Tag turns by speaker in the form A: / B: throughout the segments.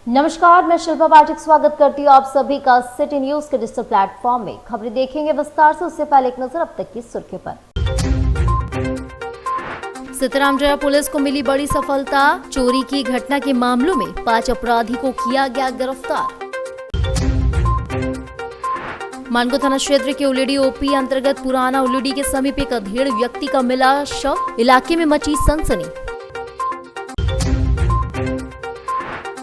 A: नमस्कार, मैं शिल्पा पाठक स्वागत करती हूँ आप सभी का सिटी न्यूज के डिजिटल प्लेटफॉर्म में। खबरें देखेंगे विस्तार से, उससे पहले एक नजर अब तक की सुर्खियों पर। सीतारामजया पुलिस को मिली बड़ी सफलता। चोरी की घटना के मामलों में 5 अपराधी को किया गया गिरफ्तार। मानगो थाना क्षेत्र के उलेडी ओपी अंतर्गत पुराना उलेडी के समीप एक अधेड़ व्यक्ति का मिला शव। इलाके में मची सनसनी।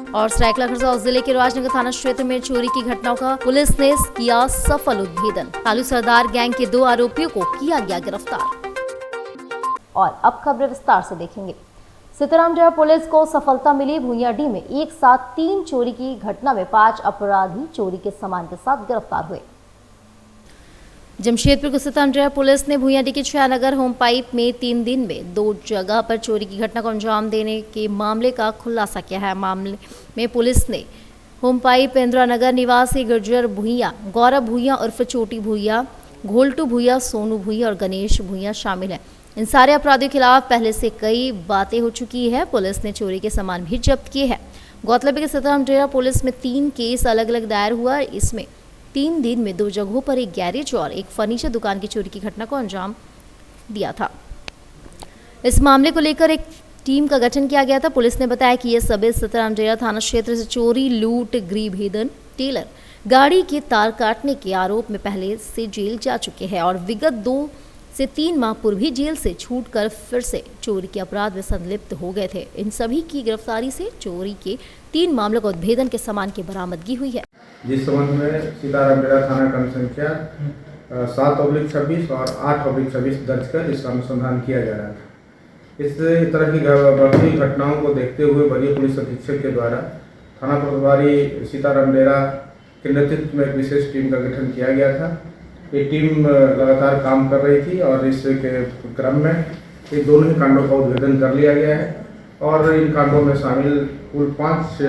A: और सरायकेला खरसावां जिले के राजनगर थाना क्षेत्र में चोरी की घटनाओं का पुलिस ने किया सफल उद्भेदन। कालू सरदार गैंग के 2 आरोपियों को किया गया गिरफ्तार। और अब खबरें विस्तार से देखेंगे। सीतारामजया पुलिस को सफलता मिली। भुइयाडीह में एक साथ 3 चोरी की घटना में 5 अपराधी चोरी के सामान के साथ गिरफ्तार हुए। जमशेदपुर को सीतारामजया पुलिस ने भुइयाडीह के छयानगर होम पाइप में 3 दिन में 2 जगह पर चोरी की घटना को अंजाम देने के मामले का खुलासा किया है। मामले में पुलिस ने होम पाइप इंदिरा नगर निवासी गुर्जर भुइया, गौरव भुइया उर्फ छोटी भुइया, घोलटू भुइया, सोनू भुइया और गणेश भुइया शामिल हैं। इन सारे अपराधियों के खिलाफ पहले से कई बातें हो चुकी है। पुलिस ने चोरी के सामान भी जब्त किए हैं। गौरतलब है कि सीतारामजया पुलिस में 3 केस अलग अलग दायर हुआ। इसमें 3 दिन में 2 जगहों पर एक गैरेज और एक फर्नीचर दुकान की चोरी की घटना को अंजाम दिया था। इस मामले को लेकर एक टीम का गठन किया गया था। पुलिस ने बताया कि ये सभी सीतारामजया थाना क्षेत्र से चोरी, लूट, गृहभेदन, टेलर, गाड़ी के तार काटने के आरोप में पहले से जेल जा चुके हैं और विगत 2 से 3 माह पूर्व भी जेल से छूटकर फिर से चोरी के अपराध में संलिप्त हो गए थे। इन सभी की गिरफ्तारी से चोरी के 3 मामलों का उद्भेदन के सामान की बरामदगी हुई है।
B: जिस संबंध में सीतारामजया थाना क्रम संख्या 7/26 और 8/26 दर्ज कर इसका अनुसंधान किया जा रहा था। इस तरह की बढ़ती घटनाओं को देखते हुए वरीय पुलिस अधीक्षक के द्वारा थाना प्रभारी सीतारामजया के नेतृत्व में एक विशेष टीम का गठन किया गया था। ये टीम लगातार काम कर रही थी और इस के क्रम में ये दोनों ही कांडों का उद्भेदन कर लिया गया है और इन कांडों में शामिल कुल 5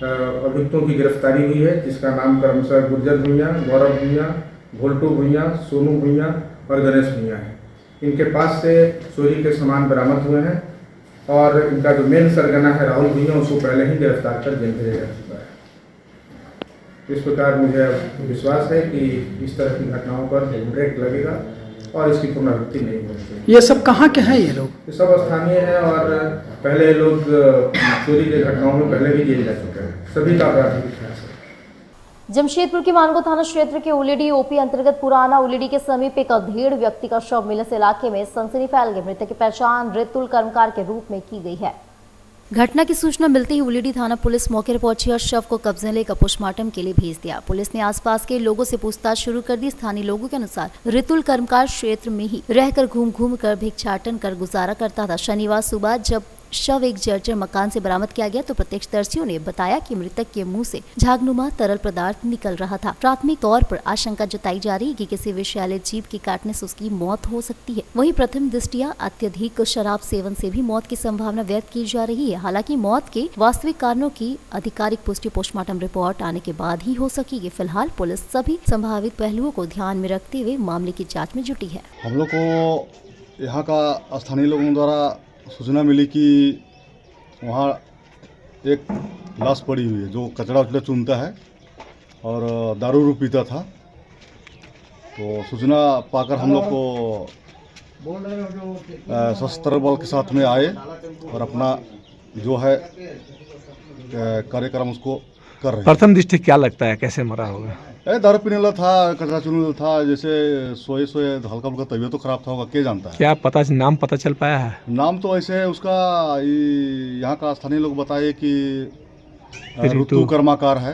B: अभियुक्तों की गिरफ्तारी हुई है, जिसका नाम क्रमशः गुर्जर भुइया, गौरव भुइया, घोलटू भुइया, सोनू भुइया और गणेश भुइया है। इनके पास से चोरी के सामान बरामद हुए हैं और इनका जो मेन सरगना है राहुल भुइया, उसको पहले ही गिरफ्तार कर जेल भेजा जा चुका है। इस प्रकार मुझे विश्वास है कि इस तरह की घटनाओं पर ब्रेक लगेगा और इसकी पुनरावृत्ति नहीं होनी चाहिए।
C: ये सब कहाँ के हैं ये लोग?
B: ये सब स्थानीय है और पहले लोग चोरी के घटनाओं में पहले भी जेल जा चुके हैं। सभी का आपराधिक इतिहास है।
A: जमशेदपुर के मानगो थाना क्षेत्र के उलेडी ओपी अंतर्गत पुराना उलेडी के समीप एक अधेड़ व्यक्ति का शव मिलने से इलाके में सनसनी फैल गई। मृतक की पहचान रितुल कर्मकार के रूप में की गई है। घटना की सूचना मिलते ही उलेडी थाना पुलिस मौके पर पहुंची और शव को कब्जे लेकर पोस्टमार्टम के लिए भेज दिया। पुलिस ने आसपास के लोगों से पूछताछ शुरू कर दी। स्थानीय लोगों के अनुसार रितुल कर्मकार क्षेत्र में ही रहकर घूम कर भिक्षाटन कर गुजारा करता था। शनिवार सुबह जब शव एक जर्जर मकान से बरामद किया गया तो प्रत्यक्षदर्शियों ने बताया कि मृतक के मुंह से झागनुमा तरल पदार्थ निकल रहा था। प्राथमिक तौर पर आशंका जताई जा रही है कि किसी विषैले जीव के काटने से उसकी मौत हो सकती है। वहीं प्रथम दृष्टया अत्यधिक शराब सेवन से भी मौत की संभावना व्यक्त की जा रही है। हालांकि मौत के वास्तविक कारणों की आधिकारिक पुष्टि पोस्टमार्टम रिपोर्ट आने के बाद ही हो सकेगी। फिलहाल पुलिस सभी संभावित पहलुओं को ध्यान में रखते हुए मामले की जाँच में जुटी है।
D: हम लोग को यहाँ का स्थानीय लोगों द्वारा सूचना मिली कि वहाँ एक लाश पड़ी हुई है जो कचरा उचड़ा चुनता है और दारू उरू पीता था। तो सूचना पाकर हम लोग को सशस्त्र बल के साथ में आए और अपना जो है कार्यक्रम उसको कर रहे हैं।
C: प्रथम दृष्टि क्या लगता है कैसे मरा होगा?
D: दारू पीने वाला था, कचरा चुनने वाला था, जैसे सोए हल्का हल्का तबीयत तो खराब था होगा, क्या जानता है।
C: क्या नाम पता चल पाया है?
D: नाम तो ऐसे है उसका, यहाँ का स्थानीय लोग बताए कि ऋतु कर्माकार है।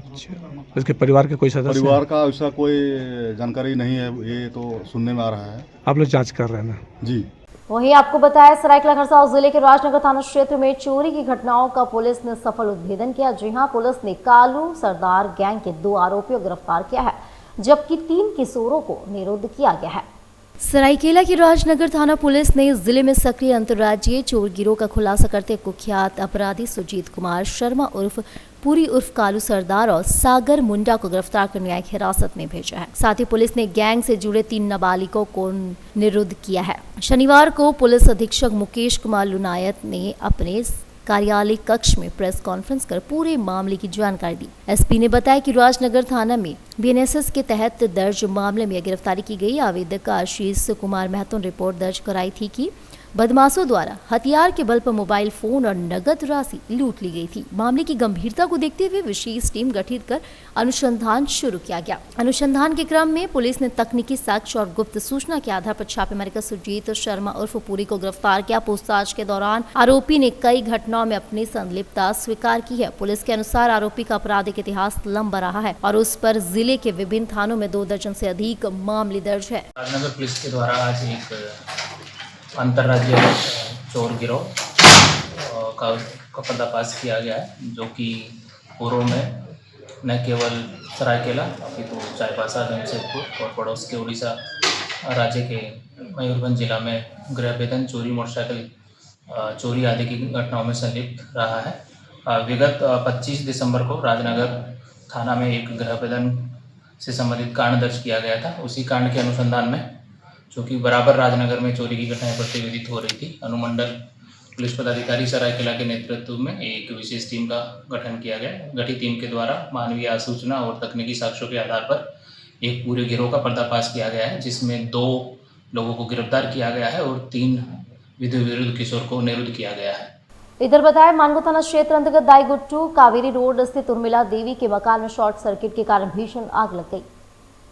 C: अच्छा, उसके परिवार के कोई सदस्य?
D: परिवार का ऐसा कोई जानकारी नहीं है, ये तो सुनने में आ रहा है।
C: आप लोग जांच कर रहे हैं ना?
D: जी।
A: वहीं आपको बताया सरायकेला खरसावां जिले के राजनगर थाना क्षेत्र में चोरी की घटनाओं का पुलिस ने सफल उद्भेदन किया। जी हां, पुलिस ने कालू सरदार गैंग के 2 आरोपियों को गिरफ्तार किया है, जबकि 3 किशोरों को निरुद्ध किया गया है। सरायकेला की राजनगर थाना पुलिस ने जिले में सक्रिय अंतर्राज्यीय चोर गिरोह का खुलासा करते कुख्यात अपराधी सुजीत कुमार शर्मा उर्फ पुरी उर्फ कालू सरदार और सागर मुंडा को गिरफ्तार कर न्यायिक हिरासत में भेजा है। साथ ही पुलिस ने गैंग से जुड़े 3 नाबालिगों को निरुद्ध किया है। शनिवार को पुलिस अधीक्षक मुकेश कुमार लुनायत ने अपने कार्यालय कक्ष में प्रेस कॉन्फ्रेंस कर पूरे मामले की जानकारी दी। एसपी ने बताया कि राजनगर थाना में बीएनएसएस के तहत दर्ज मामले में गिरफ्तारी की गई। आवेदक आशीष कुमार महतो ने रिपोर्ट दर्ज कराई थी कि बदमाशों द्वारा हथियार के बल पर मोबाइल फोन और नगद राशि लूट ली गई थी। मामले की गंभीरता को देखते हुए विशेष टीम गठित कर अनुसंधान शुरू किया गया। अनुसंधान के क्रम में पुलिस ने तकनीकी साक्ष्य और गुप्त सूचना के आधार पर छापेमारी कर सुरजीत शर्मा उर्फ पुरी को गिरफ्तार किया। पूछताछ के दौरान आरोपी ने कई घटनाओं में अपनी संलिप्तता स्वीकार की है। पुलिस के अनुसार आरोपी का आपराधिक इतिहास लंबा रहा है और उस पर जिले के विभिन्न थानों में 2 दर्जन से अधिक मामले दर्ज है।
E: राजनगर पुलिस के द्वारा आज एक अंतर्राज्यीय चोर गिरोह का पर्दाफाश किया गया है, जो कि पूर्व में न केवल सरायकेला अपितु चाईबासा, जमशेदपुर और पड़ोस के उड़ीसा राज्य के मयूरभंज जिला में गृह भेदन, चोरी, मोटरसाइकिल चोरी आदि की घटनाओं में संलिप्त रहा है। विगत 25 दिसंबर को राजनगर थाना में एक गृह भेदन से संबंधित कांड दर्ज किया गया था। उसी कांड के अनुसंधान में चूँकि बराबर राजनगर में चोरी की घटनाएं प्रतिवेदित हो रही थी, अनुमंडल पुलिस पदाधिकारी सरायकेला के नेतृत्व में एक विशेष टीम का गठन किया गया। गठित टीम के द्वारा मानवीय आसूचना और तकनीकी साक्ष्यों के आधार पर एक पूरे गिरोह का पर्दाफाश किया गया है, जिसमें 2 लोगों को गिरफ्तार किया गया है और 3 विधि विरुद्ध किशोर को निरुद्ध किया गया है।
A: इधर बताया मानगो थाना क्षेत्र अंतर्गत दाईगुट्टू कावेरी रोड स्थित उर्मिला देवी के मकान में शॉर्ट सर्किट के कारण भीषण आग लग गई।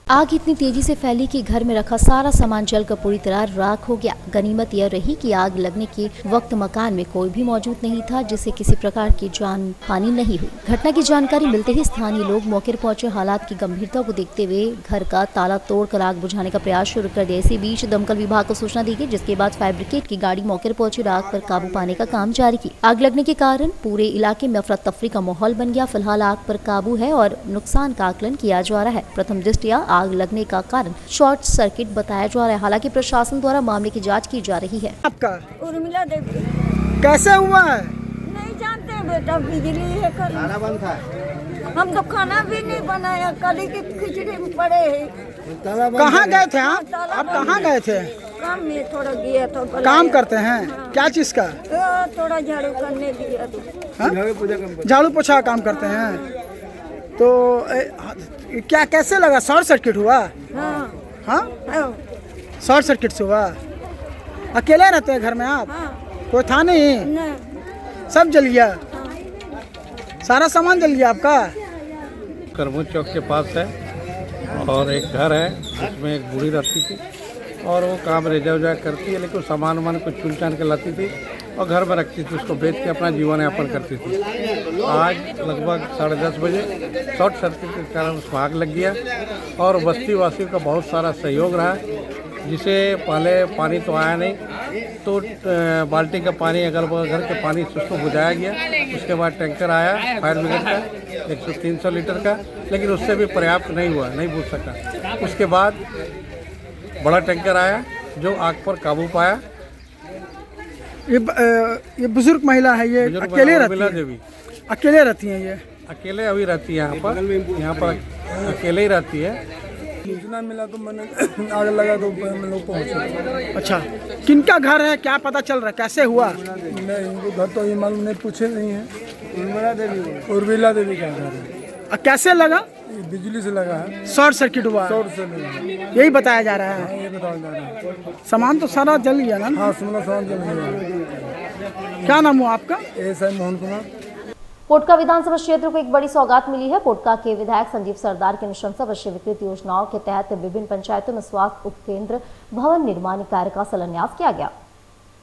A: आग इतनी तेजी से फैली कि घर में रखा सारा सामान जलकर पूरी तरह राख हो गया। गनीमत यह रही कि आग लगने के वक्त मकान में कोई भी मौजूद नहीं था, जिससे किसी प्रकार की जान हानि नहीं हुई। घटना की जानकारी मिलते ही स्थानीय लोग मौके पर पहुंचे। हालात की गंभीरता को देखते हुए घर का ताला तोड़कर आग बुझाने का प्रयास शुरू कर दिया। इसी बीच दमकल विभाग को सूचना दी गई, जिसके बाद फायर ब्रिगेड की गाड़ी मौके पर पहुंची और आग पर काबू पाने का काम जारी की। आग लगने के कारण पूरे इलाके में अफरा तफरी का माहौल बन गया। फिलहाल आग पर काबू है और नुकसान का आकलन किया जा रहा है। प्रथम दृष्टया आग लगने का कारण शॉर्ट सर्किट बताया जा रहा है। हालांकि प्रशासन द्वारा मामले की जांच की जा रही है।
F: आपका
G: उर्मिला देवी।
F: कैसे हुआ है?
G: नहीं जानते बेटा, बिजली है कल। खाना बंद था। हम तो खाना भी नहीं बनाया, कल की खिचड़ी में पड़े हैं।
F: कहाँ गए थे आप? आप कहाँ गए थे?
G: काम में थोड़ा गया था।
F: काम करते हैं?
G: हाँ।
F: क्या चीज का?
G: थोड़ा झाड़ू करने दिया तो।
F: झाड़ू पोछा काम करते हैं तो क्या कैसे लगा? शॉर्ट सर्किट हुआ?
G: हाँ।
F: हाँ, शॉर्ट सर्किट से हुआ। अकेले रहते हैं घर में आप?
G: हाँ।
F: कोई था नहीं?
G: नहीं।
F: सब जल गया? सारा सामान जल गया आपका?
H: करमूद चौक के पास है और एक घर है, उसमें एक बूढ़ी रहती थी और वो काम रेजा उजा करती है, लेकिन सामान वामान कुछ चुन चान के लाती थी और घर में रखती थी, उसको बेच के अपना जीवन यापन करती थी। आज लगभग 10:30 बजे शॉर्ट सर्किट के कारण उसको आग लग गया और बस्ती वासियों का बहुत सारा सहयोग रहा, जिसे पहले पानी तो आया नहीं, तो बाल्टी का पानी अगल बगल घर के पानी से उसको बुझाया गया। उसके बाद टैंकर आया फायर ब्रिगेड का 100-300 लीटर का, लेकिन उससे भी पर्याप्त नहीं हुआ, नहीं बुझ सका। उसके बाद बड़ा टैंकर आया जो आग पर काबू पाया।
F: ये बुजुर्ग महिला है, ये अकेले रहती है?
H: देवी
F: अकेले रहती हैं? ये
H: अकेले अभी रहती है यहाँ पर अकेले ही रहती है।
I: सूचना मिला तो मैंने आग लगा तो हम लोग पहुँचे।
F: अच्छा, किनका घर है, क्या पता चल रहा है, कैसे हुआ?
I: नहीं, इनको घर तो ये मालूम नहीं, पूछे नहीं है। उर्मिला देवी का घर है।
F: कैसे लगा?
I: ये बिजली से लगा है।
F: शॉर्ट सर्किट हुआ?
I: शॉर्ट से लगा,
F: यही बताया जा रहा है।
I: ये बताया जा रहा है।
F: सामान तो सारा जल गया ना?
I: हाँ, सामान जल गया।
F: क्या नाम हुआ आपका?
I: एएसआई मोहन कुमार।
A: पोटका विधानसभा क्षेत्र को एक बड़ी सौगात मिली है। पोटका के विधायक संजीव सरदार की अनुशंसा व स्वीकृत योजनाओं के तहत विभिन्न पंचायतों में स्वास्थ्य उपकेंद्र भवन निर्माण कार्य का शिलान्यास किया गया।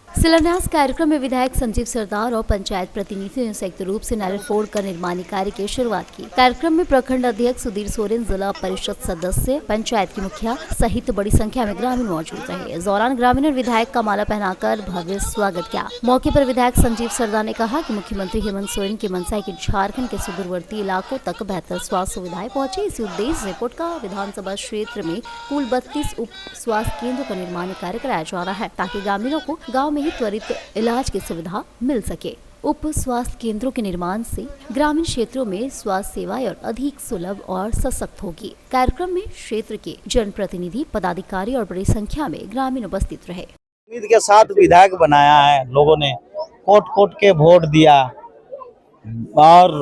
A: शिलान्यास कार्यक्रम में विधायक संजीव सरदार और पंचायत प्रतिनिधियों ने संयुक्त रूप से नारियल फोड़कर निर्माणी कार्य की शुरुआत की। कार्यक्रम में प्रखंड अध्यक्ष सुधीर सोरेन, जिला परिषद सदस्य, पंचायत की मुखिया सहित बड़ी संख्या में ग्रामीण मौजूद रहे। इस दौरान ग्रामीणों ने विधायक का माला पहनाकर भव्य स्वागत किया। मौके पर विधायक संजीव सरदार ने कहा कि मुख्यमंत्री हेमंत सोरेन की मंशा है कि झारखंड के सुदूरवर्ती इलाकों तक बेहतर स्वास्थ्य सुविधाएं पहुंचे। इसी उद्देश्य से पोटका विधानसभा क्षेत्र में कुल 32 उप स्वास्थ्य केंद्रों का निर्माण कार्य कराया जा रहा है, ताकि ग्रामीणों को गाँव में ही त्वरित इलाज की सुविधा मिल सके। उप स्वास्थ्य केंद्रों के निर्माण से ग्रामीण क्षेत्रों में स्वास्थ्य सेवाएं और अधिक सुलभ और सशक्त होगी। कार्यक्रम में क्षेत्र के जनप्रतिनिधि, पदाधिकारी और बड़ी संख्या में ग्रामीण उपस्थित रहे।
J: उम्मीद के साथ विधायक बनाया है लोगों ने, कोट कोट के वोट दिया और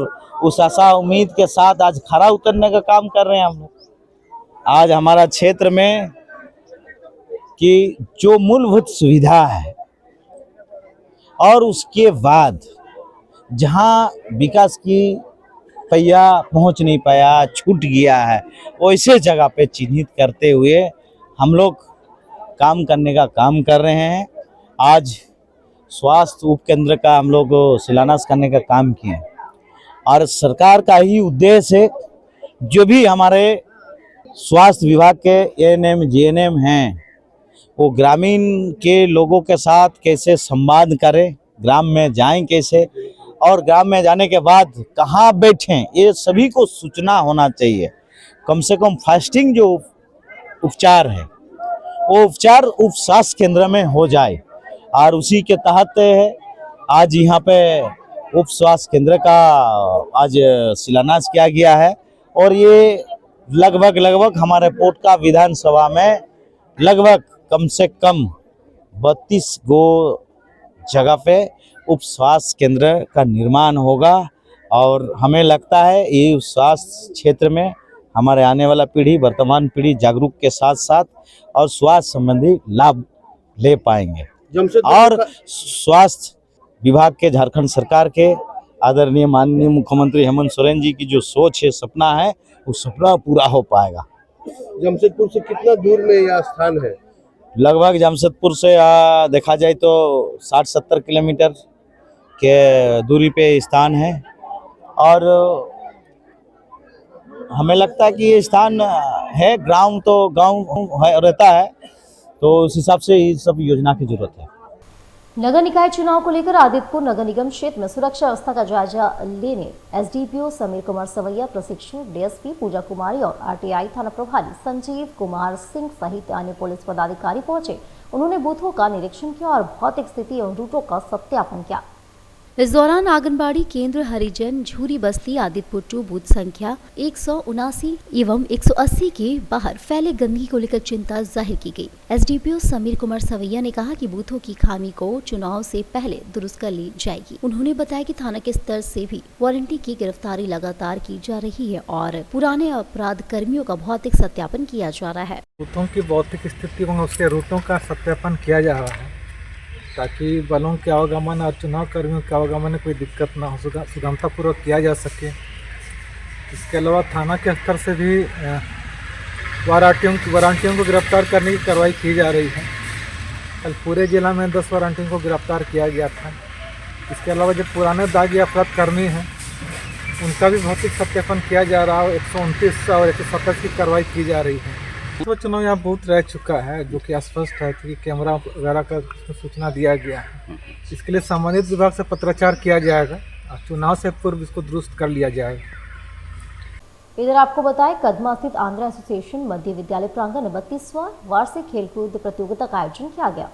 J: उस आशा उम्मीद के साथ आज खरा उतरने का काम कर रहे हैं हम लोग। आज हमारा क्षेत्र में कि जो मूलभूत सुविधा है और उसके बाद जहां विकास की पहिया पहुंच नहीं पाया, छूट गया है, वैसे जगह पे चिन्हित करते हुए हम लोग काम करने का काम कर रहे हैं। आज स्वास्थ्य उपकेंद्र का हम लोग शिलान्यास करने का काम किए और सरकार का ही उद्देश्य है जो भी हमारे स्वास्थ्य विभाग के एएनएम जीएनएम हैं वो ग्रामीण के लोगों के साथ कैसे संवाद करें, ग्राम में जाएं कैसे और ग्राम में जाने के बाद कहाँ बैठें, ये सभी को सूचना होना चाहिए। कम से कम फास्टिंग जो उपचार है वो उपचार उप स्वास्थ्य केंद्र में हो जाए और उसी के तहत आज यहाँ पे उप स्वास्थ्य केंद्र का आज शिलान्यास किया गया है और ये लगभग हमारे पोटका विधानसभा में लगभग कम से कम 32 गो जगह पे उप स्वास्थ्य केंद्र का निर्माण होगा और हमें लगता है ये स्वास्थ्य क्षेत्र में हमारे आने वाला पीढ़ी, वर्तमान पीढ़ी जागरूक के साथ साथ और स्वास्थ्य संबंधी लाभ ले पाएंगे। और स्वास्थ्य विभाग के झारखंड सरकार के आदरणीय माननीय मुख्यमंत्री हेमंत सोरेन जी की जो सोच है, सपना है, वो सपना पूरा हो पाएगा।
K: जमशेदपुर से कितना दूर में यह स्थान है?
J: लगभग जमशेदपुर से देखा जाए तो 60-70 किलोमीटर के दूरी पे स्थान है और हमें लगता है कि ये स्थान है, गांव रहता है तो उस हिसाब से ये सब योजना की जरूरत है।
A: नगर निकाय चुनाव को लेकर आदित्यपुर नगर निगम क्षेत्र में सुरक्षा व्यवस्था का जायजा लेने एसडीपीओ समीर कुमार सवैया, प्रशिक्षु डीएसपी पूजा कुमारी और आरटीआई थाना प्रभारी संजीव कुमार सिंह सहित अन्य पुलिस पदाधिकारी पहुंचे। उन्होंने बूथों का निरीक्षण किया और भौतिक स्थिति एवं रूटों का सत्यापन किया। इस दौरान आंगनबाड़ी केंद्र हरिजन झूरी बस्ती आदित्यपुर 2 बूथ संख्या 179 एवं 180 के बाहर फैले गंदगी को लेकर चिंता जाहिर की गई। एसडीपीओ समीर कुमार सवैया ने कहा कि बूथों की खामी को चुनाव से पहले दुरुस्त कर ली जाएगी। उन्होंने बताया कि थाना के स्तर से भी वारंटी की गिरफ्तारी लगातार की जा रही है और पुराने अपराध कर्मियों का भौतिक सत्यापन किया जा रहा है।
H: बूथों की भौतिक स्थिति व उसके रूटों का सत्यापन किया जा रहा है ताकि बलों के आवागमन और चुनाव कर्मियों के आवागमन में कोई दिक्कत ना हो, सुगमतापूर्वक किया जा सके। इसके अलावा थाना के स्तर से भी वारंटियों को गिरफ्तार करने की कार्रवाई की जा रही है। कल पूरे जिला में 10 वारंटियों को गिरफ्तार किया गया था। इसके अलावा जो पुराने दागी अपराध कर्मी हैं उनका भी भौतिक सत्यापन किया जा रहा है। 129 और 127 की कार्रवाई की जा रही है। तो चुनाव यहाँ बहुत रह चुका है जो कि स्पष्ट है कि कैमरा वगैरह का सूचना दिया गया है। इसके लिए संबंधित विभाग से पत्राचार किया जाएगा और चुनाव से पूर्व इसको दुरुस्त कर लिया जाएगा।
A: इधर आपको बताएं, कदमा स्थित आंध्र एसोसिएशन मध्य विद्यालय प्रांगण में 32वां वार्षिक खेलकूद प्रतियोगिता का आयोजन किया गया।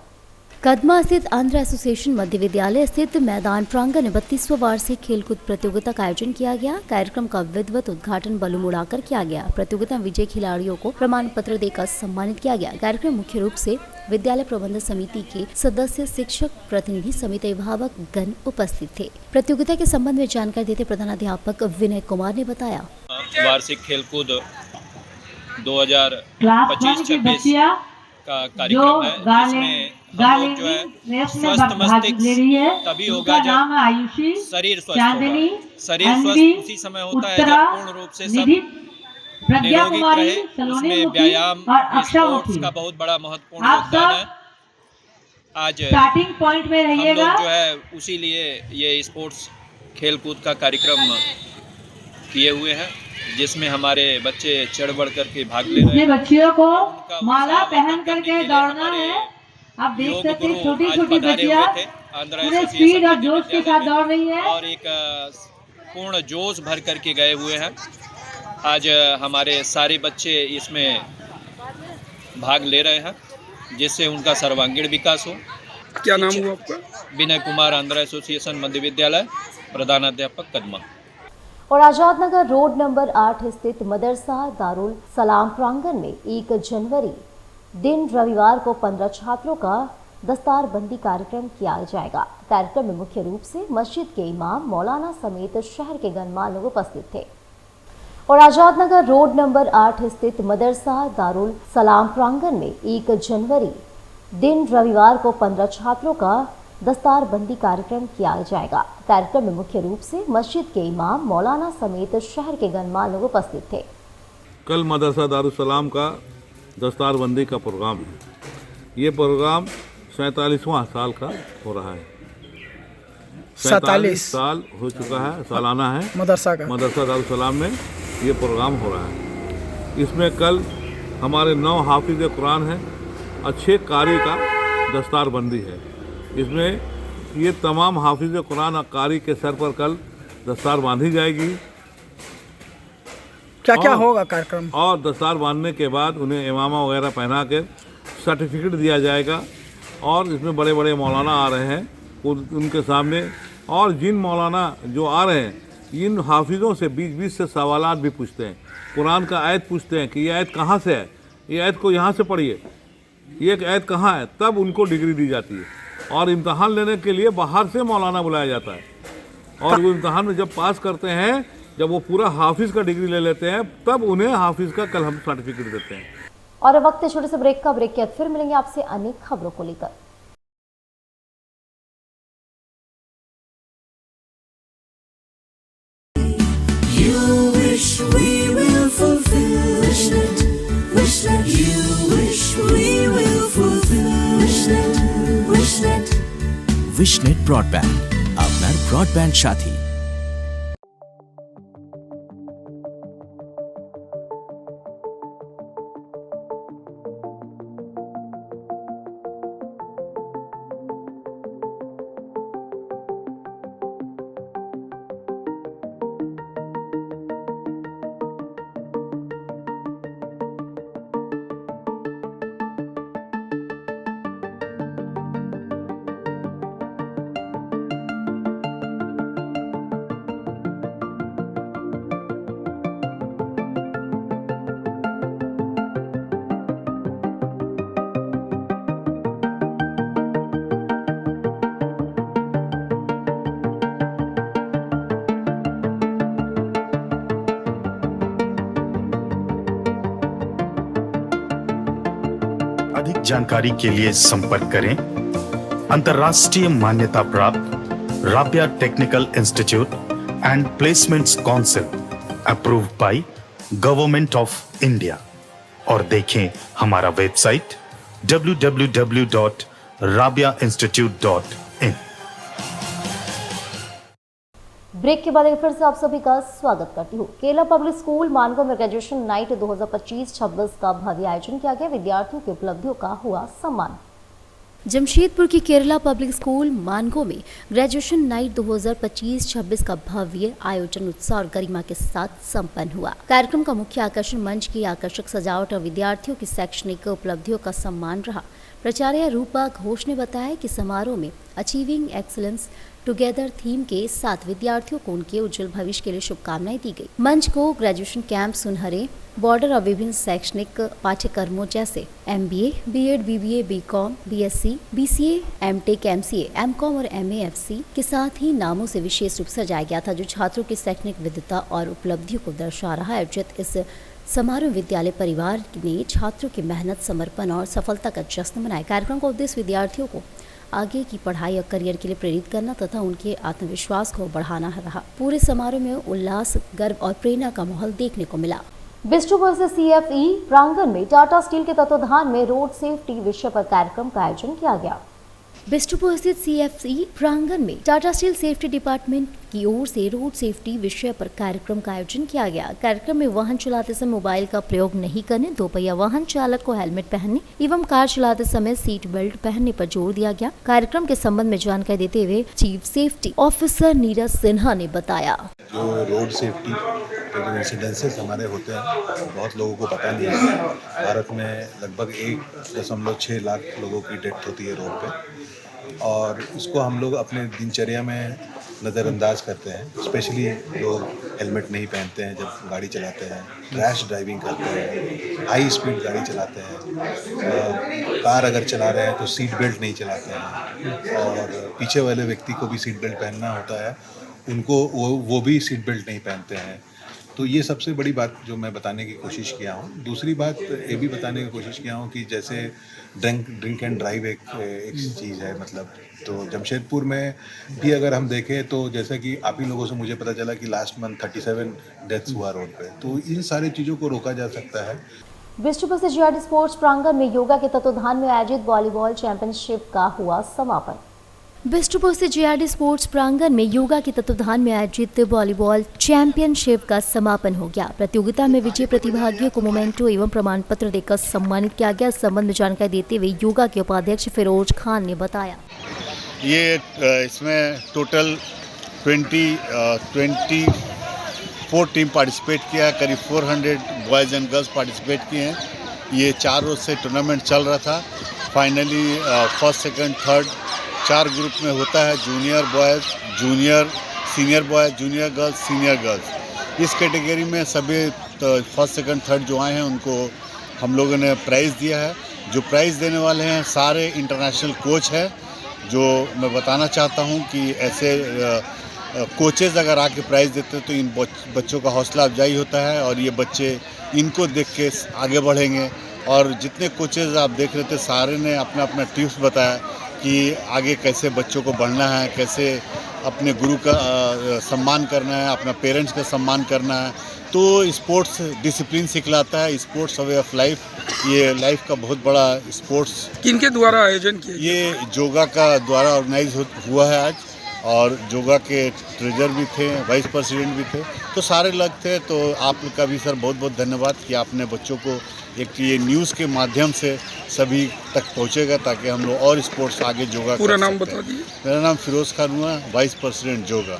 A: कदमा स्थित आंध्र एसोसिएशन मध्य विद्यालय स्थित मैदान प्रांगण में 32वां वार्षिक खेलकूद प्रतियोगिता का आयोजन किया गया। कार्यक्रम का विधिवत उद्घाटन बलून उड़ाकर किया गया। प्रतियोगिता में विजयी खिलाड़ियों को प्रमाण पत्र देकर सम्मानित किया गया। कार्यक्रम मुख्य रूप से विद्यालय प्रबंधन समिति के सदस्य, शिक्षक, प्रतिनिधि समिति, अभिभावक गण उपस्थित थे। प्रतियोगिता के संबंध में जानकारी देते प्रधानाध्यापक विनय कुमार ने बताया,
L: वार्षिक खेलकूद 2025-26 का कार्यक्रम है जिसमें हम लोग जो है स्वस्थ मस्तिष्क तभी होगा जब शरीर स्वस्थ होगा। शरीर स्वस्थ उसी समय होता है जब पूर्ण रूप से सब निरोगी रहे। उसमें व्यायाम, स्पोर्ट्स का बहुत बड़ा महत्वपूर्ण योगदान है। आज हम लोग जो है उसी लिए ये स्पोर्ट्स खेलकूद का कार्यक्रम किए हुए हैं जिसमें हमारे बच्चे चढ़ बढ़ करके भाग ले रहे हैं।
G: बच्चियों को माला पहन करके दौड़ना है। आप देख सकते हैं छोटी छोटी बच्चियां पूरे स्पीड और जोश के साथ दौड़ रही है
L: और एक पूर्ण जोश भर करके गए हुए हैं। आज हमारे सारे बच्चे इसमें भाग ले रहे हैं जिससे उनका सर्वांगीण विकास हो।
I: क्या नाम हुआ आपका?
L: विनय कुमार, आंध्र एसोसिएशन मध्य विद्यालय, प्रधानाध्यापक कदमा।
A: और आजाद नगर रोड नंबर 8 स्थित मदरसा दारुल सलाम प्रांगण में 1 जनवरी दिन रविवार को 15 छात्रों का दस्तारबंदी कार्यक्रम किया जाएगा। कार्यक्रम में मुख्य रूप से मस्जिद के इमाम मौलाना समेत शहर के गणमान्य लोग उपस्थित थे। और आजाद नगर रोड नंबर 8 स्थित मदरसा दारुल सलाम प्रांगण में 1 जनवरी दिन रविवार को 15 छात्रों का दस्तारबंदी कार्यक्रम किया जाएगा। कार्यक्रम में मुख्य रूप से मस्जिद के इमाम मौलाना समेत शहर के गणमान्य लोग उपस्थित थे।
M: कल मदरसा दारुल सलाम का दस्तारबंदी का प्रोग्राम है। ये प्रोग्राम 47वां साल का हो रहा है। 47 साल हो चुका है, सालाना है मदरसा दारुल सलाम में ये प्रोग्राम हो रहा है। इसमें कल हमारे 9 हाफिज कुरान हैं और 6 कारी का दस्तारबंदी है। इसमें ये तमाम हाफिज कुरान और कारी के सर पर कल दस्तार बांधी जाएगी।
F: क्या होगा कार्यक्रम?
M: और दस्तार बांधने के बाद उन्हें इमामा वगैरह पहना के सर्टिफिकेट दिया जाएगा। और इसमें बड़े बड़े मौलाना आ रहे हैं उनके सामने, और जिन मौलाना जो आ रहे हैं इन हाफिज़ों से 20-20 से सवालात भी पूछते हैं। कुरान का आयत पूछते हैं कि ये आयत कहाँ से है, ये आयत को यहाँ से पढ़िए, ये आयत कहाँ है, तब उनको डिग्री दी जाती है। और इम्तहान लेने के लिए बाहर से मौलाना बुलाया जाता है। और वो इम्तहान में जब पास करते हैं, जब वो पूरा हाफिज़ का डिग्री ले लेते हैं, तब उन्हें हाफिज़ का कल हम सर्टिफिकेट देते हैं।
A: और वक्त है छोटे से ब्रेक का। ब्रेक के बाद फिर मिलेंगे आपसे अन्य खबरों को लेकर।
N: विशनेट ब्रॉडबैंड, আপনার ব্রডব্যান্ড সাথী।
O: अधिक जानकारी के लिए संपर्क करें अंतर्राष्ट्रीय मान्यता प्राप्त Rabia technical institute and placements council approved by government of India, और देखें हमारा वेबसाइट www.rabiainstitute.in।
A: ब्रेक के बाद एक फिर से आप सभी का स्वागत करती हूँ। केरला पब्लिक स्कूल मानगो में ग्रेजुएशन नाइट 2025-26 का भव्य आयोजन किया गया। विद्यार्थियों की उपलब्धियों का हुआ सम्मान। जमशेदपुर की केरला पब्लिक स्कूल मानगो में ग्रेजुएशन नाइट 2025-26 का भव्य आयोजन उत्साह और गरिमा के साथ संपन्न हुआ। कार्यक्रम का मुख्य आकर्षण मंच की आकर्षक सजावट और विद्यार्थियों की शैक्षणिक उपलब्धियों का सम्मान रहा। प्राचार्य रूपा घोष ने बताया कि समारोह में अचीविंग एक्सीलेंस टुगेदर थीम के साथ विद्यार्थियों को उनके उज्जवल भविष्य के लिए शुभकामनाएं दी गई। मंच को ग्रेजुएशन कैंप सुनहरे बॉर्डर और विभिन्न शैक्षणिक पाठ्यक्रमों जैसे MBA, B.Ed, BBA, BCom, BSc, BCA, M.Tech, MCA, M.Com और MAFC के साथ ही नामों से विशेष रूप से सजाया गया था, जो छात्रों की शैक्षणिक विद्वता और उपलब्धियों को दर्शा रहा है। आयोजित इस समारोह विद्यालय परिवार ने छात्रों की मेहनत, समर्पण और सफलता का जश्न मनाया। कार्यक्रम का उद्देश्य विद्यार्थियों को आगे की पढ़ाई और करियर के लिए प्रेरित करना तथा उनके आत्मविश्वास को बढ़ाना रहा। पूरे समारोह में उल्लास, गर्व और प्रेरणा का माहौल देखने को मिला। बिष्टुपुर से CFE प्रांगण में टाटा स्टील के तत्वाधान में रोड सेफ्टी विषय पर कार्यक्रम का आयोजन किया गया। बिष्टुपुर स्थित CFE प्रांगण में टाटा स्टील सेफ्टी डिपार्टमेंट की ओर से रोड सेफ्टी विषय पर कार्यक्रम का आयोजन किया गया। कार्यक्रम में वाहन चलाते समय मोबाइल का प्रयोग नहीं करने, दोपहिया वाहन चालक को हेलमेट पहनने एवं कार चलाते समय सीट बेल्ट पहनने पर जोर दिया गया। कार्यक्रम के संबंध में जानकारी देते हुए chief safety officer Neeraj Sinha ने बताया,
P: जो रोड सेफ्टी के जो इंसिडेंसेस हमारे होते हैं बहुत लोगों को पता नहीं है। भारत में लगभग 1.6 लाख लोगों की डेथ होती है रोड पे, और इसको हम लोग अपने दिनचर्या में नज़रअंदाज करते हैं। स्पेशली लोग हेलमेट नहीं पहनते हैं जब गाड़ी चलाते हैं, रैश ड्राइविंग करते हैं, हाई स्पीड गाड़ी चलाते हैं, कार अगर चला रहे हैं तो सीट बेल्ट नहीं चलाते हैं, और पीछे वाले व्यक्ति को भी सीट बेल्ट पहनना होता है, उनको वो भी सीट बेल्ट नहीं पहनते हैं। तो ये सबसे बड़ी बात जो मैं बताने की कोशिश किया हूँ। दूसरी बात ये भी बताने की कोशिश किया हूँ कि जैसे ड्रिंक एंड ड्राइव एक चीज़ है, मतलब तो जमशेदपुर में भी अगर हम देखें तो जैसा कि आप ही लोगों से मुझे पता चला कि लास्ट मंथ 37 डेथ्स हुआ रोड पे, तो इन सारी चीज़ों को रोका जा सकता है।
A: बिष्टुपुर से जीआरडी स्पोर्ट्स प्रांगण में योगा के तत्वाधान में आयोजित वॉलीबॉल चैंपियनशिप का हुआ समापन। बिष्टुपुर से जीआरडी स्पोर्ट्स प्रांगण में योगा के तत्वाधान में आयोजित वॉलीबॉल चैंपियनशिप का समापन हो गया। प्रतियोगिता में विजयी प्रतिभागियों को मोमेंटो एवं प्रमाण पत्र देकर सम्मानित किया गया। इस संबंध में जानकारी देते हुए योगा के उपाध्यक्ष फिरोज खान ने बताया,
Q: ये इसमें टोटल 24 टीम पार्टिसिपेट किया, करीब 400 बॉयज़ एंड गर्ल्स पार्टिसिपेट किए हैं। ये 4 रोज से टूर्नामेंट चल रहा था। Finally first second third 4 group में होता है, junior boys, junior senior boys, junior girls, senior girls. इस कैटेगरी में सभी फर्स्ट सेकंड थर्ड जो आए हैं उनको हम लोगों ने प्राइज़ दिया है। जो प्राइज़ देने वाले हैं सारे इंटरनेशनल कोच हैं। जो मैं बताना चाहता हूं कि ऐसे कोचेज़ अगर आके प्राइज़ देते हैं तो इन बच्चों का हौसला अफजाई होता है और ये बच्चे इनको देख के आगे बढ़ेंगे। और जितने कोचेज़ आप देख रहे थे सारे ने अपना अपना टिप्स बताया कि आगे कैसे बच्चों को बढ़ना है, कैसे अपने गुरु का सम्मान करना है, अपना पेरेंट्स का सम्मान करना है। तो स्पोर्ट्स डिसिप्लिन सिखलाता है, स्पोर्ट्स वे ऑफ लाइफ। ये लाइफ का बहुत बड़ा स्पोर्ट्स
I: किनके द्वारा आयोजन किया?
Q: ये जोगा का द्वारा ऑर्गेनाइज हुआ है आज, और जोगा के ट्रेजर भी थे, वाइस प्रेसिडेंट भी थे, तो सारे लोग थे। तो आप लोग का भी सर बहुत बहुत धन्यवाद कि आपने बच्चों को एक ये न्यूज़ के माध्यम से सभी तक पहुंचेगा ताकि हम लोग और स्पोर्ट्स आगे जोगा।
I: पूरा नाम बता दीजिए।
Q: मेरा नाम फिरोज खान हुआ, वाइस प्रेसिडेंट जोगा।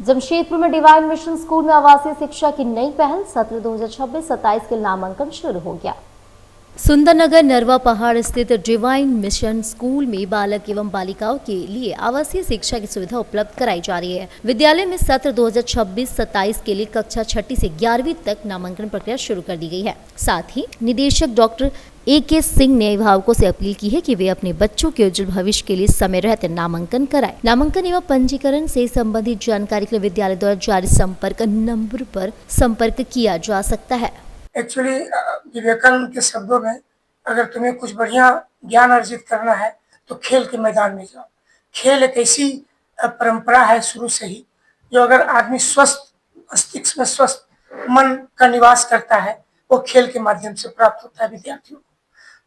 A: जमशेदपुर में डिवाइन मिशन स्कूल में आवासीय शिक्षा की नई पहल, सत्र 2026-27 के नामांकन शुरू हो गया। सुंदरनगर नरवा पहाड़ स्थित डिवाइन मिशन स्कूल में बालक एवं बालिकाओं के लिए आवासीय शिक्षा की सुविधा उपलब्ध कराई जा रही है। विद्यालय में सत्र 2026-27 के लिए कक्षा 6 से 11वीं तक नामांकन प्रक्रिया शुरू कर दी गई है। साथ ही निदेशक डॉक्टर AK सिंह ने अभिभावकों से अपील की है कि वे अपने बच्चों के उज्जवल भविष्य के लिए समय रहते नामांकन कराएं। नामांकन एवं पंजीकरण से संबंधित जानकारी के लिए विद्यालय द्वारा जारी संपर्क नंबर पर संपर्क किया जा सकता है।
F: एक्चुअली विवेकानंद के शब्दों में अगर तुम्हें कुछ बढ़िया ज्ञान अर्जित करना है तो खेल के मैदान में जाओ। खेल एक ऐसी परंपरा है शुरू से ही, जो अगर आदमी स्वस्थ मस्तिष्क में स्वस्थ मन का निवास करता है वो खेल के माध्यम से प्राप्त होता है विद्यार्थियों को।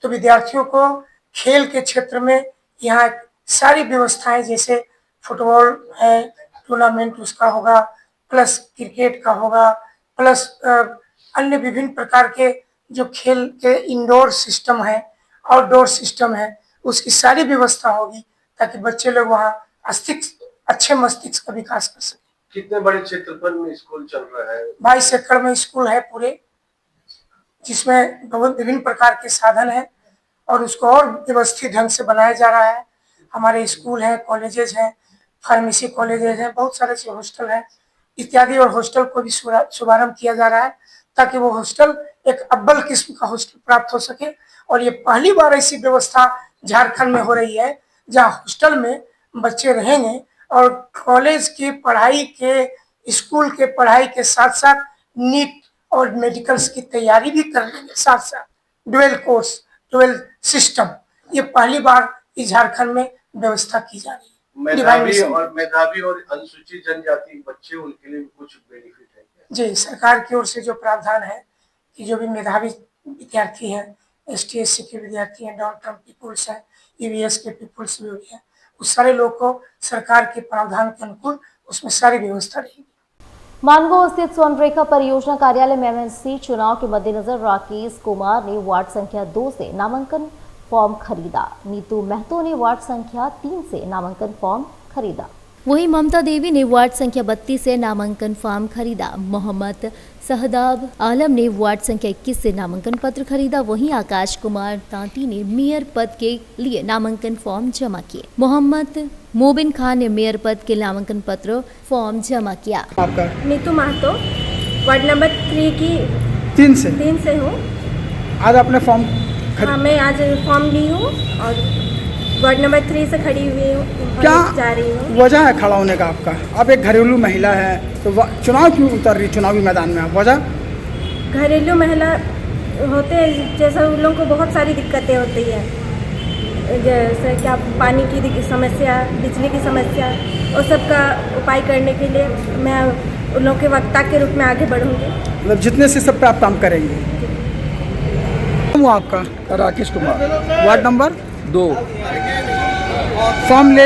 F: तो विद्यार्थियों को खेल के क्षेत्र में यहाँ सारी व्यवस्थाएं, जैसे फुटबॉल है टूर्नामेंट उसका होगा, प्लस क्रिकेट का होगा, प्लस अन्य विभिन्न प्रकार के जो खेल के इंडोर सिस्टम है, आउटडोर सिस्टम है, उसकी सारी व्यवस्था होगी ताकि बच्चे लोग वहाँ अच्छे मस्तिष्क का विकास कर सके।
K: कितने बड़े क्षेत्रफल में स्कूल चल रहा है?
F: 22 एकड़ में स्कूल है पूरे, जिसमें बहुत विभिन्न प्रकार के साधन हैं और उसको और व्यवस्थित ढंग से बनाया जा रहा है। हमारे स्कूल हैं, कॉलेजेस हैं, फार्मेसी कॉलेजेस हैं, बहुत सारे से हॉस्टल हैं इत्यादि, और हॉस्टल को भी शुभारंभ किया जा रहा है ताकि वो हॉस्टल एक अव्वल किस्म का हॉस्टल प्राप्त हो सके। और ये पहली बार ऐसी व्यवस्था झारखंड में हो रही है जहाँ हॉस्टल में बच्चे रहेंगे और कॉलेज की पढ़ाई के, स्कूल के पढ़ाई के साथ साथ नीट और मेडिकल्स की तैयारी भी कर लेंगे, साथ साथ डुअल कोर्स, डुअल सिस्टम। ये पहली बार इस झारखंड में व्यवस्था की जा रही है।
K: मेधावी और अनुसूचित जनजाति बच्चे, उनके लिए कुछ बेनिफिट है क्या?
F: जी, सरकार की ओर से जो प्रावधान है कि जो भी मेधावी विद्यार्थी हैं, ST/SC के विद्यार्थी हैं, डाउन टाउन पीपुल्स हैं, EVS के पीपुल्स भी हैं, उस सारे लोग को सरकार के प्रावधान के अनुकूल उसमें सारी व्यवस्था रहेगी।
A: मानगो स्थित स्वर्णरेखा परियोजना कार्यालय में MNC चुनाव के मद्देनजर राकेश कुमार ने वार्ड संख्या 2 से नामांकन फॉर्म खरीदा। नीतू महतो ने वार्ड संख्या 3 से नामांकन फॉर्म खरीदा। वहीं ममता देवी ने वार्ड संख्या 32 से नामांकन फॉर्म खरीदा। मोहम्मद सहदाब आलम ने वार्ड संख्या 21 से नामांकन पत्र खरीदा। वहीं आकाश कुमार तांती ने मेयर पद के लिए नामांकन फॉर्म जमा किए। मोहम्मद मोबिन खान ने मेयर पद के नामांकन पत्र फॉर्म जमा किया।
I: आपका
R: नीतू महतो, वार्ड नंबर 3 की 3 से हूँ।
I: आज आपने फॉर्म
R: हाँ, मैं आज फॉर्म ली हूँ और वार्ड नंबर 3 से खड़ी हुई हूँ,
I: क्या
R: जा रही हूँ।
I: वजह है खड़ा होने का आपका? आप एक घरेलू महिला है तो चुनाव क्यों उतर रही चुनावी मैदान में आप? वजह
R: घरेलू महिला होते हैं जैसा उन लोगों को बहुत सारी दिक्कतें होती है, जैसे क्या पानी की समस्या, बिजली की समस्या, और सबका उपाय करने के लिए मैं उन लोगों के वक्ता के रूप में आगे बढ़ूँगी।
I: मतलब जितने से सब पे आप काम करेंगे। वो आपका
H: Rakesh Kumar,
I: ward number
H: 2।
I: Form ले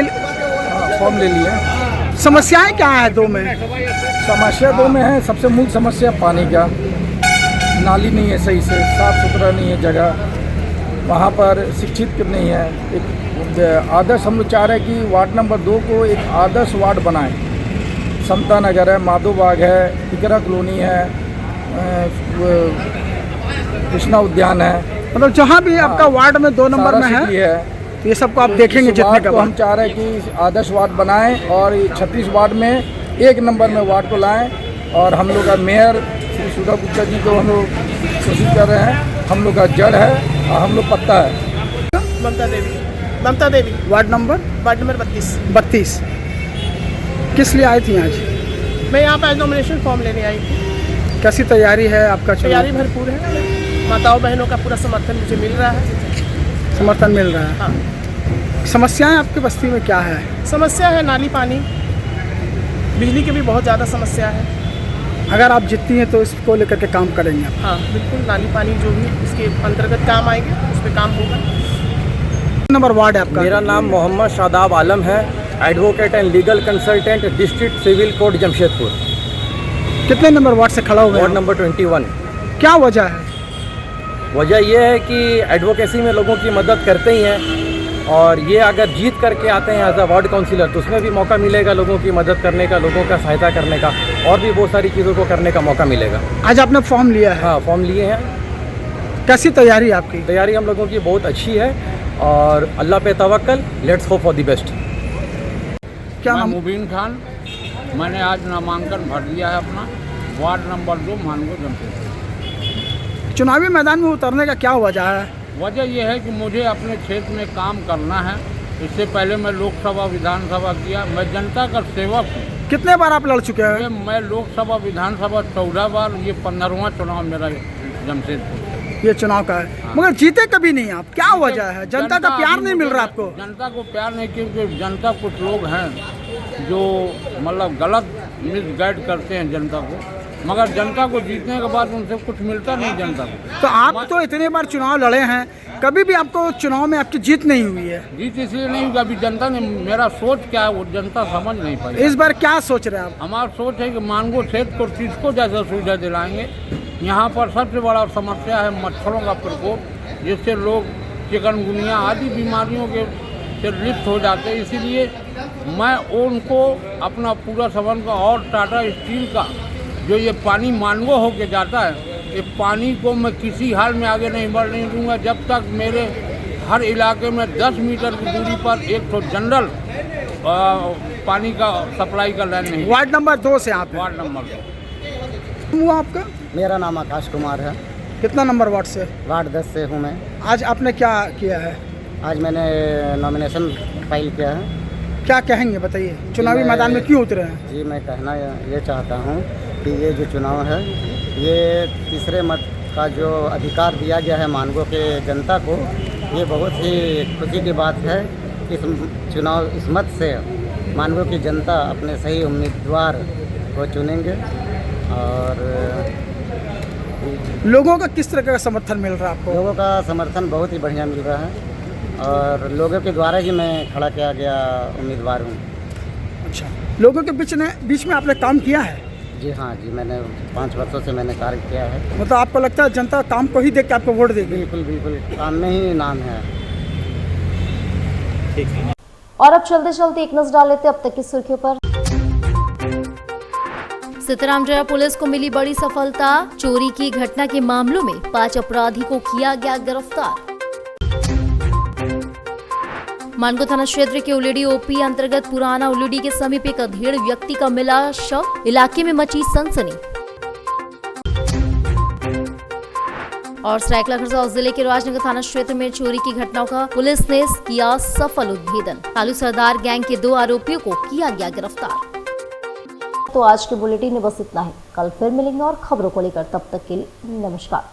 H: लिए।
I: समस्याएं क्या है 2 में?
H: समस्या 2 में है, सबसे मूल समस्या पानी का, नाली नहीं है सही से, साफ सुथरा नहीं है जगह, वहाँ पर शिक्षित नहीं है। एक आदर्श हम लोग चाह रहे हैं कि वार्ड नंबर 2 को एक आदर्श वार्ड बनाएं। समता नगर है, माधो बाग है, टिकरा कॉलोनी है, कृष्णा उद्यान है,
I: मतलब जहाँ भी आपका वार्ड में 2 नंबर में है तो ये सबको आप देखेंगे जितने का
H: हम चाह रहे हैं कि आदर्श वार्ड बनाएं और 36 वार्ड में 1 नंबर में वार्ड को लाएं। और हम लोग का मेयर श्री सुधा गुप्ता जी को हम लोग कोशिश कर रहे हैं। हम लोग का जड़ है और हम लोग पत्ता है।
F: ममता देवी,
I: वार्ड नंबर 32। किस लिए आई थी आज?
F: मैं यहाँ पर नॉमिनेशन फॉर्म लेने आई थी।
I: कैसी तैयारी है आपका?
F: तैयारी भरपूर है, माताओं बहनों का पूरा समर्थन मुझे मिल रहा है।
I: समर्थन मिल रहा है।
F: हाँ।
I: समस्याएं आपकी बस्ती में क्या है?
F: समस्या है नाली, पानी, बिजली की भी बहुत ज़्यादा समस्या है।
I: अगर आप जीतती हैं तो इसको लेकर के काम करेंगे आप?
F: हाँ बिल्कुल, नाली पानी जो भी इसके अंतर्गत काम आएंगे उस पर काम होगा।
I: नंबर वार्ड है आपका?
S: मेरा नाम मोहम्मद शादाब आलम है, advocate and legal consultant, district civil court Jamshedpur.
I: कितने नंबर वार्ड से खड़ा हुआ?
S: Ward number 21।
I: क्या वजह है?
S: वजह यह है कि एडवोकेसी में लोगों की मदद करते ही हैं, और ये अगर जीत करके आते हैं एज अ वार्ड काउंसिलर तो उसमें भी मौका मिलेगा लोगों की मदद करने का, लोगों का सहायता करने का, और भी बहुत सारी चीज़ों को करने का मौका मिलेगा।
I: आज आपने फॉर्म लिया है?
S: हाँ, फॉर्म लिए हैं।
I: कैसी तैयारी है आपकी?
S: तैयारी हम लोगों की बहुत अच्छी है और अल्लाह पे तवक्कल, let's hope for the best.
H: क्या नाम? मुबीन खान। मैंने आज नामांकन भर दिया है अपना, वार्ड नंबर 2, मानगो जमशेदपुर।
I: चुनावी मैदान में उतरने का क्या वजह है?
H: वजह यह है कि मुझे अपने क्षेत्र में काम करना है। इससे पहले मैं लोकसभा विधानसभा किया, मैं जनता का सेवक हूँ।
I: कितने बार आप लड़ चुके हैं?
H: मैं लोकसभा विधानसभा 14 बार, ये 15वां चुनाव मेरा जमशेदपुर।
I: ये चुनाव का है। हाँ। मगर जीते कभी नहीं आप, क्या वजह है? जनता का प्यार नहीं मिल रहा आपको?
H: जनता को प्यार नहीं, क्योंकि जनता कुछ लोग हैं जो मतलब गलत मिसगाइड करते हैं जनता को, मगर जनता को जीतने के बाद उनसे कुछ मिलता नहीं जनता को।
I: तो आप तो इतने बार चुनाव लड़े हैं, कभी भी आपको चुनाव में आपकी जीत नहीं हुई है?
H: जीत इसलिए नहीं हुई, अभी जनता ने मेरा सोच क्या है वो जनता समझ नहीं पाई।
I: इस बार क्या सोच रहे हैं आप?
H: हमारा सोच है कि मानगो क्षेत्र को किसको जैसा सुविधा दिलाएंगे। यहाँ पर सबसे बड़ा समस्या है मच्छरों का प्रकोप, जिससे लोग चिकनगुनिया आदि बीमारियों के से लिप्त हो जाते हैं। इसीलिए मैं उनको अपना पूरा समर्थन का, और टाटा स्टील का जो ये पानी मानगो होके जाता है, ये पानी को मैं किसी हाल में आगे नहीं बढ़ने दूंगा जब तक मेरे हर इलाके में 10 मीटर की दूरी पर एक तो जनरल पानी का सप्लाई का लाइन नहीं।
I: वार्ड नंबर 2 से आप?
H: Ward number 2।
I: वो आपका?
T: मेरा नाम आकाश कुमार है।
I: कितना नंबर वार्ड से?
T: वार्ड 10 से हूँ मैं।
I: आज आपने क्या किया है?
T: आज मैंने नॉमिनेशन फाइल किया है।
I: क्या कहेंगे बताइए, चुनावी मैदान में क्यों उतरे हैं?
T: जी मैं कहना ये चाहता हूँ कि ये जो चुनाव है, ये तीसरे मत का जो अधिकार दिया गया है मानगो के जनता को, ये बहुत ही खुशी की बात है। इस चुनाव इस मत से मानगो की जनता अपने सही उम्मीदवार को चुनेंगे। और
I: लोगों का किस तरह का समर्थन मिल रहा है आपको?
T: लोगों का समर्थन बहुत ही बढ़िया मिल रहा है और लोगों के द्वारा ही मैं खड़ा किया गया उम्मीदवार हूँ।
I: अच्छा, लोगों के बीच में आपने काम किया है?
T: जी हाँ जी, मैंने 5 वर्षों से मैंने कार्य किया है।
I: मतलब आपको लगता है जनता काम को ही देख के आपको वोट देगी?
T: बिल्कुल बिल्कुल, काम में ही नाम है।
I: ठीक है।
A: और अब चलते चलते एक नजर डाल लेते अब तक की सुर्खियों पर। सीताराम जया पुलिस को मिली बड़ी सफलता। चोरी की घटना के मामलों में 5 अपराधी को किया गया गिरफ्तार। मानगो थाना क्षेत्र के उलेडी ओपी अंतर्गत पुराना उलेडी के समीप एक अधेड़ व्यक्ति का मिला शव। इलाके में मची सनसनी। और सरायकेला खरसावां जिले के राजनगर थाना क्षेत्र में चोरी की घटनाओं का पुलिस ने किया सफल उद्भेदन। कालू सरदार गैंग के 2 आरोपियों को किया गया गिरफ्तार। तो आज के बुलेटिन में बस इतना ही। कल फिर मिलेंगे और खबरों को लेकर, तब तक के लिए नमस्कार।